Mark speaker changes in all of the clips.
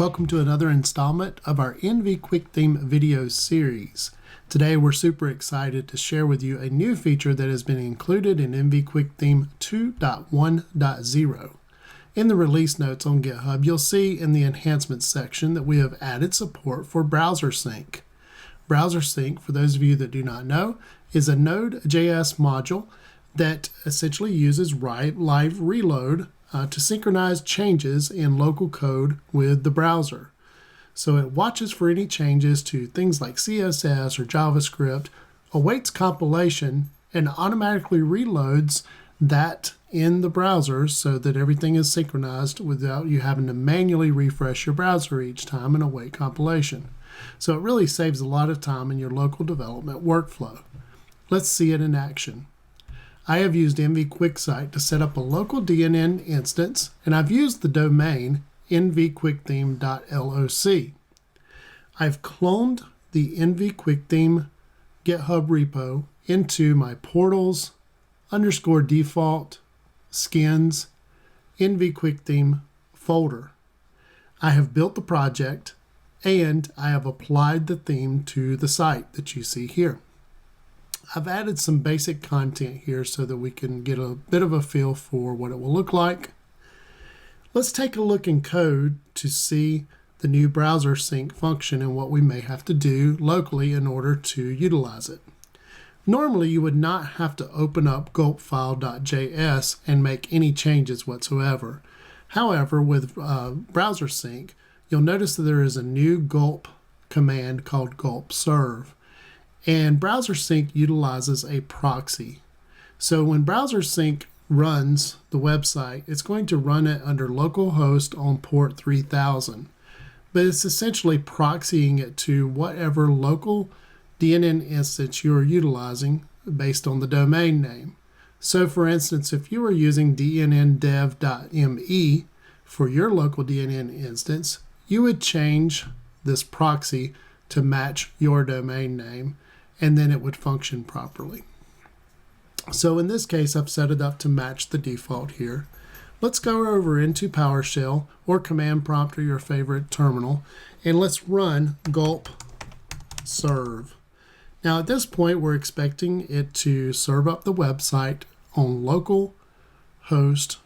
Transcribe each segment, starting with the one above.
Speaker 1: Welcome to another installment of our nvQuickTheme video series. Today we're super excited to share with you a new feature that has been included in nvQuickTheme 2.1.0. In the release notes on GitHub, you'll see in the enhancements section that we have added support for Browsersync. Browsersync, for those of you that do not know, is a Node.js module that essentially uses live reload to synchronize changes in local code with the browser. So it watches for any changes to things like CSS or JavaScript, awaits compilation, and automatically reloads that in the browser so that everything is synchronized without you having to manually refresh your browser each time and await compilation. So it really saves a lot of time in your local development workflow. Let's see it in action. I have used nvQuickSite to set up a local DNN instance, and I've used the domain nvQuickTheme.loc. I've cloned the nvQuickTheme GitHub repo into my portals _default skins nvQuickTheme folder. I have built the project, and I have applied the theme to the site that you see here. I've added some basic content here so that we can get a bit of a feel for what it will look like. Let's take a look in code to see the new Browsersync function and what we may have to do locally in order to utilize it. Normally, you would not have to open up gulpfile.js and make any changes whatsoever. However, with Browsersync, you'll notice that there is a new gulp command called gulp-serve. And Browsersync utilizes a proxy. So when Browsersync runs the website, it's going to run it under localhost on port 3000. But it's essentially proxying it to whatever local DNN instance you're utilizing based on the domain name. So for instance, if you were using dnndev.me for your local DNN instance, you would change this proxy to match your domain name, and then it would function properly. So in this case, I've set it up to match the default here. Let's go over into PowerShell or Command Prompt or your favorite terminal, and let's run gulp serve. Now at this point, we're expecting it to serve up the website on local host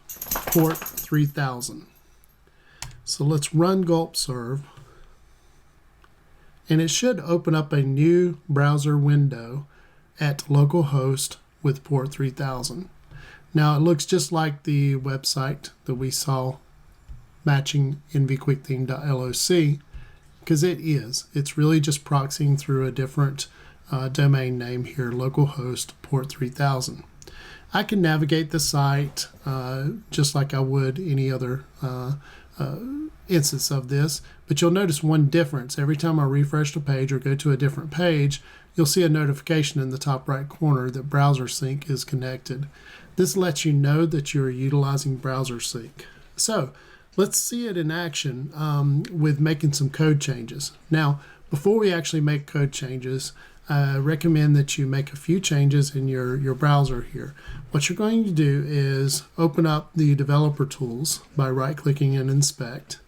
Speaker 1: port 3000. So let's run gulp serve. And it should open up a new browser window at localhost with port 3000. Now it looks just like the website that we saw matching nvQuickTheme.loc, because it is. It's really just proxying through a different domain name here, localhost port 3000. I can navigate the site just like I would any other instance of this, but you'll notice one difference. Every time I refresh the page or go to a different page, you'll see a notification in the top right corner that Browsersync is connected. This lets you know that you're utilizing Browsersync. So let's see it in action with making some code changes. Now, before we actually make code changes, I recommend that you make a few changes in your browser here. What you're going to do is open up the developer tools by right-clicking and inspect.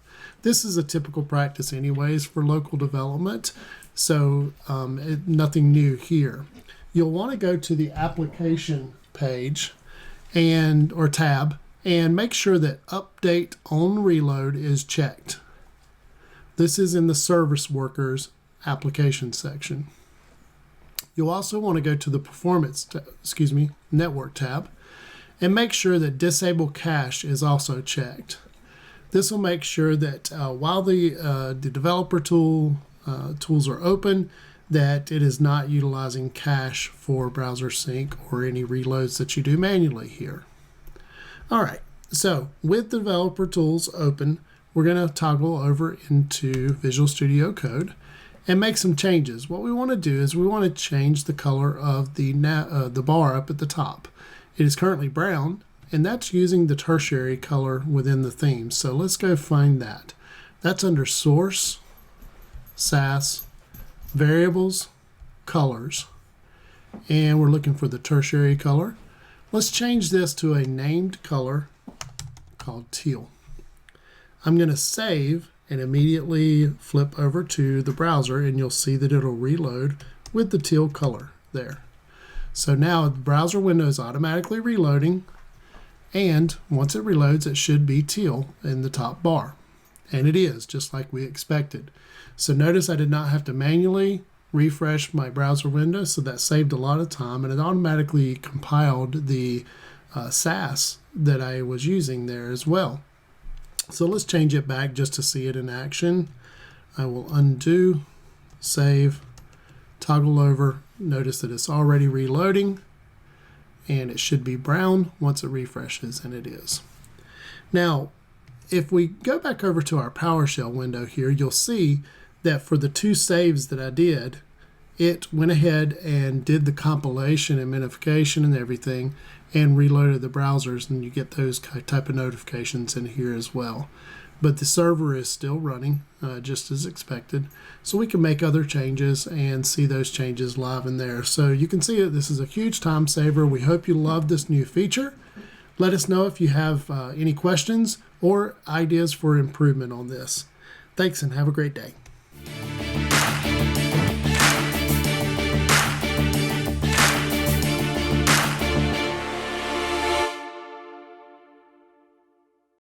Speaker 1: This is a typical practice anyways for local development, so nothing new here. You'll want to go to the application page or tab and make sure that update on reload is checked. This is in the service workers application section. You'll also want to go to the network tab and make sure that disable cache is also checked. This will make sure that while the developer tools are open, that it is not utilizing cache for Browsersync or any reloads that you do manually here. All right, so with developer tools open, we're going to toggle over into Visual Studio Code and make some changes. What we want to do is we want to change the color of the bar up at the top. It is currently brown, and that's using the tertiary color within the theme. So let's go find that. That's under Source, Sass, Variables, Colors, and we're looking for the tertiary color. Let's change this to a named color called teal. I'm going to save and immediately flip over to the browser, and you'll see that it'll reload with the teal color there. So now the browser window is automatically reloading, and once it reloads, it should be teal in the top bar. And it is, just like we expected. So notice I did not have to manually refresh my browser window, so that saved a lot of time, and it automatically compiled the SAS that I was using there as well. So let's change it back just to see it in action. I will undo, save, toggle over. Notice that it's already reloading, and it should be brown once it refreshes, and it is. Now, if we go back over to our PowerShell window here, you'll see that for the two saves that I did, it went ahead and did the compilation and minification and everything and reloaded the browsers, and you get those type of notifications in here as well. But the server is still running just as expected, so we can make other changes and see those changes live in there. So you can see that this is a huge time saver. We hope you love this new feature. Let us know if you have any questions or ideas for improvement on this. Thanks, and have a great day.